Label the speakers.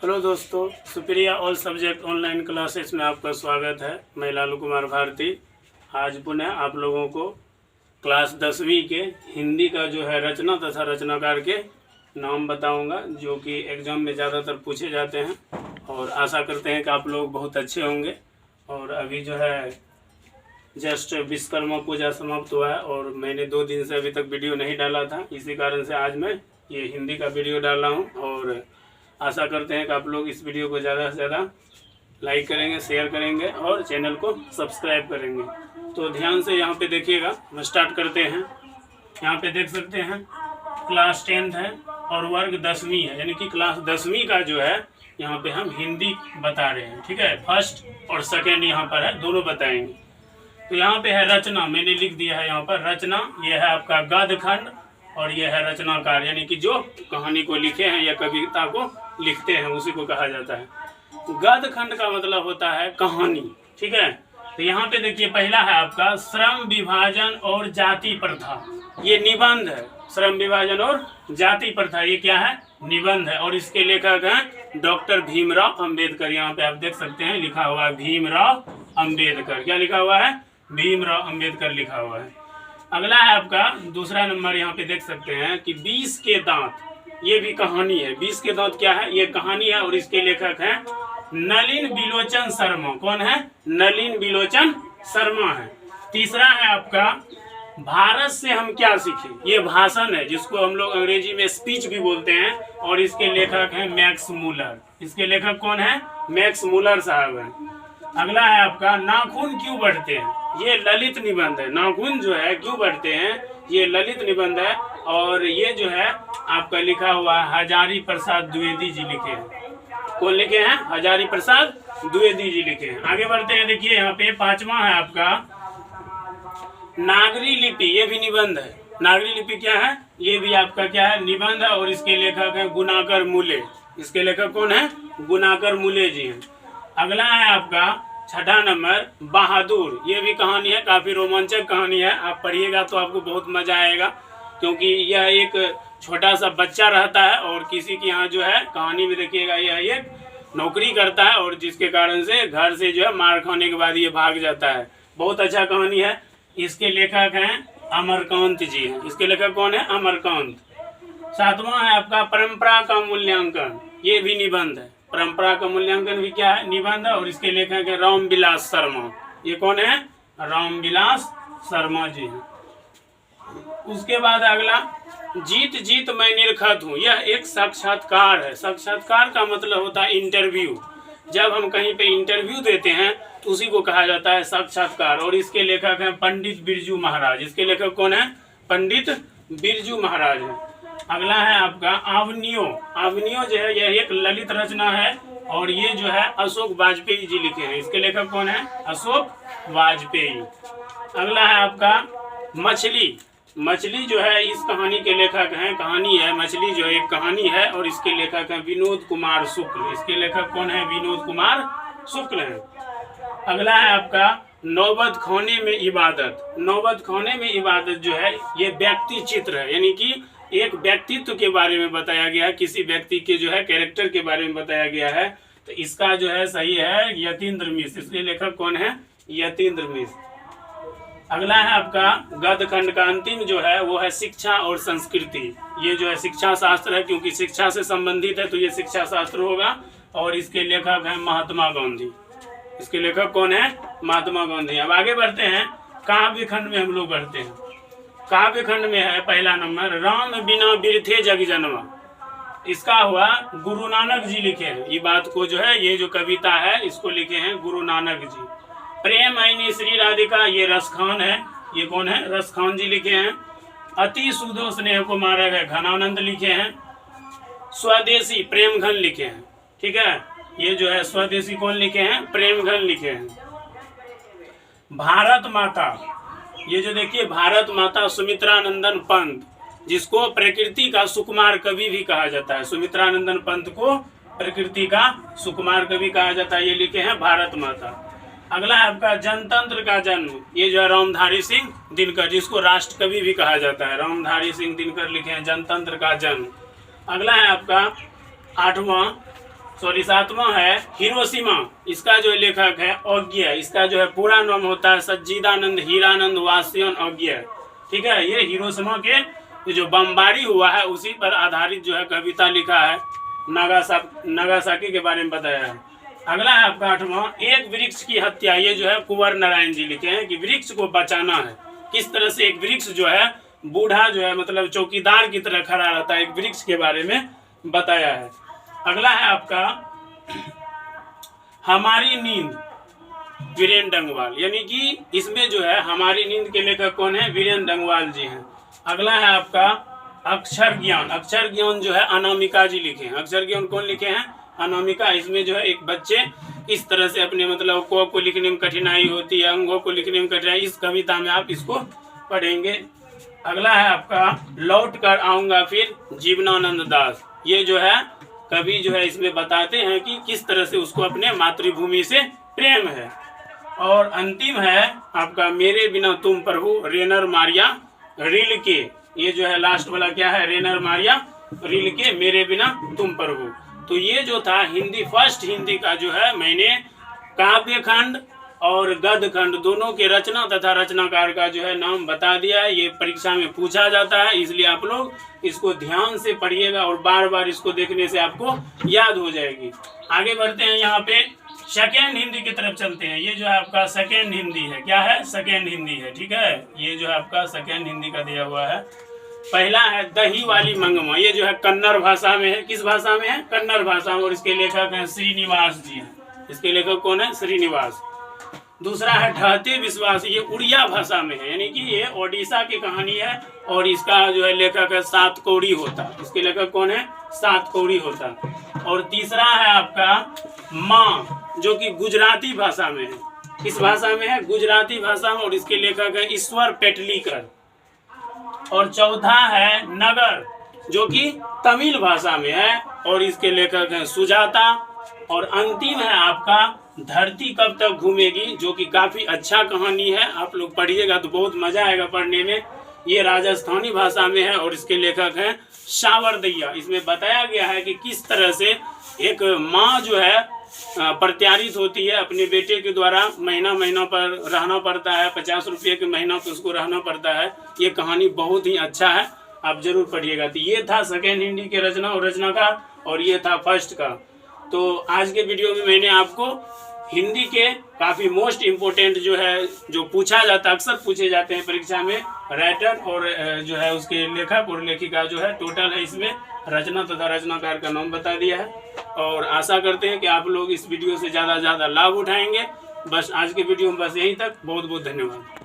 Speaker 1: Hello दोस्तों, Supriya all subject online classes में आपका स्वागत है। मैं लालू कुमार भारती आज पुनः आप लोगों को क्लास 10वीं के हिंदी का जो है रचना तथा रचनाकार के नाम बताऊंगा, जो कि एग्ज़ाम में ज़्यादातर पूछे जाते हैं और आशा करते हैं कि आप लोग बहुत अच्छे होंगे। और अभी जो है जस्ट विश्वकर्मा पूजा समाप्त हुआ है और मैंने 2 दिन से अभी तक वीडियो नहीं डाला था, इसी कारण से आज मैं ये हिंदी का वीडियो डाला हूँ। और आशा करते हैं कि आप लोग इस वीडियो को ज़्यादा से ज़्यादा लाइक करेंगे, शेयर करेंगे और चैनल को सब्सक्राइब करेंगे। तो ध्यान से यहाँ पे देखिएगा, हम स्टार्ट करते हैं। यहाँ पे देख सकते हैं क्लास 10th है और वर्ग 10वीं है, यानी कि क्लास 10वीं का जो है यहाँ पे हम हिंदी बता रहे हैं। ठीक है, फर्स्ट और सेकेंड यहाँ पर है, दोनों बताएंगे। तो यहाँ पे है रचना, मैंने लिख दिया है यहाँ पर रचना। ये है आपका गद्य खंड और ये है रचनाकार, यानी कि जो कहानी को लिखे हैं या कविता को लिखते हैं उसी को कहा जाता है। गद्य खंड का मतलब होता है कहानी। ठीक है, तो यहाँ पे देखिए पहला है आपका श्रम विभाजन और जाति प्रथा। ये निबंध है, श्रम विभाजन और जाति प्रथा, ये क्या है? निबंध है। और इसके लेखक हैं डॉक्टर भीमराव अंबेडकर। यहाँ पे आप देख सकते हैं लिखा हुआ है भीमराव अंबेडकर। क्या लिखा हुआ है? भीमराव अंबेडकर लिखा हुआ है। अगला है आपका दूसरा नंबर, यहाँ पे देख सकते हैं कि 20 के दांत, ये भी कहानी है। 20 के दांत क्या है? ये कहानी है और इसके लेखक हैं नलिन बिलोचन शर्मा। कौन है? नलिन बिलोचन शर्मा है। तीसरा है आपका भारत से हम क्या सीखे। ये भाषण है जिसको हम लोग अंग्रेजी में स्पीच भी बोलते हैं और इसके लेखक हैं मैक्स मूलर। इसके लेखक कौन है? मैक्स मूलर साहब हैं। अगला है आपका नाखून क्यों बढ़ते हैं। ये ललित निबंध है। नाखून जो है क्यों बढ़ते हैं, ये ललित निबंध है और ये जो है आपका लिखा हुआ है हजारी प्रसाद द्विवेदी जी लिखे हैं। कौन लिखे हैं? हजारी प्रसाद द्विवेदी जी लिखे हैं। आगे बढ़ते हैं, देखिए यहाँ पे पांचवा है आपका नागरी लिपि। ये भी निबंध है। नागरी लिपि क्या है? ये भी आपका क्या है? निबंध है और इसके लेखक है गुणाकर मूले। इसके लेखक कौन है? गुणाकर मूले जी हैं। अगला है आपका छठा नंबर बहादुर। ये भी कहानी है, काफी रोमांचक कहानी है। आप पढ़िएगा तो आपको बहुत मजा आएगा, क्योंकि यह एक छोटा सा बच्चा रहता है और किसी के यहाँ जो है कहानी में देखिएगा यह एक नौकरी करता है और जिसके कारण से घर से जो है मार खाने के बाद ये भाग जाता है। बहुत अच्छा कहानी है। इसके लेखक हैं अमरकांत जी हैं। इसके लेखक कौन है? अमरकांत। सातवां है आपका परंपरा का मूल्यांकन। ये भी निबंध है। परंपरा का मूल्यांकन भी क्या है? निबंध है और इसके लेखक है रामविलास शर्मा। ये कौन है? रामविलास शर्मा जी हैं। उसके बाद अगला जीत जीत मैं निरखत हूँ। यह एक साक्षात्कार है। साक्षात्कार का मतलब होता है इंटरव्यू। जब हम कहीं पे इंटरव्यू देते हैं तो उसी को कहा जाता है साक्षात्कार। और इसके लेखक हैं पंडित बिरजू महाराज। इसके लेखक कौन है? पंडित बिरजू महाराज हैं। अगला है आपका आवनियो। आवनियो जो है यह एक ललित रचना है और ये जो है अशोक वाजपेयी जी लिखे हैं। इसके लेखक कौन है? अशोक वाजपेयी। अगला है आपका मछली। मछली जो है इस कहानी के लेखक हैं, कहानी है मछली जो है एक कहानी है और इसके लेखक हैं विनोद कुमार शुक्ल। इसके लेखक कौन है? विनोद कुमार शुक्ल हैं। अगला है आपका नौबत खाने में इबादत। नौबत खाने में इबादत जो है ये व्यक्ति चित्र है, यानी कि एक व्यक्तित्व के बारे में बताया गया है, किसी व्यक्ति के जो है कैरेक्टर के बारे में बताया गया है। तो इसका जो है सही है यतीन्द्र मिश्र। इसके लेखक कौन है? यतीन्द्र मिश्र। अगला है आपका गद्य खंड का अंतिम जो है वो है शिक्षा और संस्कृति। ये जो है शिक्षा शास्त्र है, क्योंकि शिक्षा से संबंधित है तो ये शिक्षा शास्त्र होगा और इसके लेखक हैं महात्मा गांधी। इसके लेखक कौन है? महात्मा गांधी। अब आगे बढ़ते हैं, काव्य खंड में हम लोग बढ़ते हैं। काव्य खंड में है पहला नंबर राम बिना बिरथे जग जन्मा। इसका हुआ गुरु नानक जी लिखे हैं। ये बात को जो है ये जो कविता है इसको लिखे हैं गुरु नानक जी। प्रेम आईनी श्री राधिका, ये रसखान है। ये कौन है? रसखान जी लिखे हैं। अति सुधो स्नेह को मार्ग है, घनानंद लिखे हैं। स्वदेशी प्रेमघन लिखे हैं। ठीक है, ये जो है स्वदेशी कौन लिखे हैं? प्रेमघन लिखे हैं। भारत माता, ये जो देखिए भारत माता सुमित्रानंदन पंत, जिसको प्रकृति का सुकुमार कवि भी कहा जाता है। सुमित्रानंदन पंत को प्रकृति का सुकुमार कवि कहा जाता है। ये लिखे हैं भारत माता। अगला है आपका जनतंत्र का जन्म। ये जो है रामधारी सिंह दिनकर, जिसको राष्ट्र कवि भी कहा जाता है। रामधारी सिंह दिनकर लिखे हैं जनतंत्र का जन्म। अगला है आपका 8वां सॉरी 7वां है हिरोशिमा। इसका जो लेखक है औग्य, इसका जो है पूरा नाम होता है सज्जिदानंद हीरानंद वासयन औग्य। ठीक है, ये हिरोशिमा के जो बमबारी हुआ है उसी पर आधारित जो है कविता लिखा है, नागासाकी के बारे में बताया है। अगला है आपका 8वां, एक वृक्ष की हत्या। ये जो है कुंवर नारायण जी लिखे हैं कि वृक्ष को बचाना है, किस तरह से एक वृक्ष जो है बूढ़ा जो है मतलब चौकीदार की तरह खड़ा रहता है, एक वृक्ष के बारे में बताया है। अगला है आपका हमारी नींद, वीरेंद्र डंगवाल, यानी कि इसमें जो है हमारी नींद के लेखक कौन है, वीरेंद्र डंगवाल जी हैं। अगला है आपका अक्षर ज्ञान। अक्षर ज्ञान जो है अनामिका जी लिखे हैं। अक्षर ज्ञान कौन लिखे हैं, अनामिका। इसमें जो है एक बच्चे इस तरह से अपने मतलब को लिखने में कठिनाई होती है, अंगों को लिखने में कठिनाई, इस कविता में आप इसको पढ़ेंगे। अगला है आपका लौट कर आऊँगा फिर, जीवनानंद दास। ये जो है कवि जो है इसमें बताते हैं कि किस तरह से उसको अपने मातृभूमि से प्रेम है। और अंतिम है आपका मेरे बिना तुम प्रभु, रेनर मारिया रिल्के। ये जो है लास्ट वाला क्या है, रेनर मारिया रिल्के, मेरे बिना तुम प्रभु। तो ये जो था हिंदी, फर्स्ट हिंदी का जो है मैंने काव्य खंड और गद्य खंड दोनों के रचना तथा रचनाकार का जो है नाम बता दिया है। ये परीक्षा में पूछा जाता है, इसलिए आप लोग इसको ध्यान से पढ़िएगा और बार बार इसको देखने से आपको याद हो जाएगी। आगे बढ़ते हैं, यहाँ पे सेकेंड हिंदी की तरफ चलते हैं। ये जो है आपका सेकेंड हिंदी है, क्या है, सेकेंड हिंदी है। ठीक है, ये जो है आपका सेकेंड हिंदी का दिया हुआ है। पहला है दही वाली मंगमा। ये जो है कन्नड़ भाषा में है, किस भाषा में है, कन्नड़ भाषा में, और इसके लेखक हैं श्रीनिवास जी हैं। इसके लेखक कौन है, श्रीनिवास। दूसरा है ढहते विश्वास। ये उड़िया भाषा में है, यानी कि ये ओडिशा की कहानी है और इसका जो है लेखक है सातकौड़ी होता। इसके लेखक कौन है, सातकौड़ी होता। और तीसरा है आपका माँ, जो कि गुजराती भाषा में है। किस भाषा में है, गुजराती भाषा में, और इसके लेखक है ईश्वर पेटलीकर। और चौथा है नगर, जो कि तमिल भाषा में है और इसके लेखक हैं सुजाता। और अंतिम है आपका धरती कब तक घूमेगी, जो कि काफी अच्छा कहानी है, आप लोग पढ़िएगा तो बहुत मजा आएगा पढ़ने में। ये राजस्थानी भाषा में है और इसके लेखक हैं सावरदैया। इसमें बताया गया है कि किस तरह से एक माँ जो है प्रत्यारित होती है अपने बेटे के द्वारा, महीना महीना पर रहना पड़ता है, 50 रुपये के महीना पर उसको रहना पड़ता है। ये कहानी बहुत ही अच्छा है, आप जरूर पढ़िएगा। तो ये था सेकेंड हिंदी के रचना और रचनाकार, और ये था फर्स्ट का। तो आज के वीडियो में मैंने आपको हिंदी के काफ़ी मोस्ट इम्पोर्टेंट जो है, जो पूछा जाता है, अक्सर पूछे जाते हैं परीक्षा में, राइटर और जो है उसके लेखक और लेखिका जो है, टोटल है इसमें रचना तथा रचनाकार का नाम बता दिया है। और आशा करते हैं कि आप लोग इस वीडियो से ज़्यादा से ज़्यादा लाभ उठाएंगे। बस आज के वीडियो में बस यहीं तक। बहुत बहुत धन्यवाद।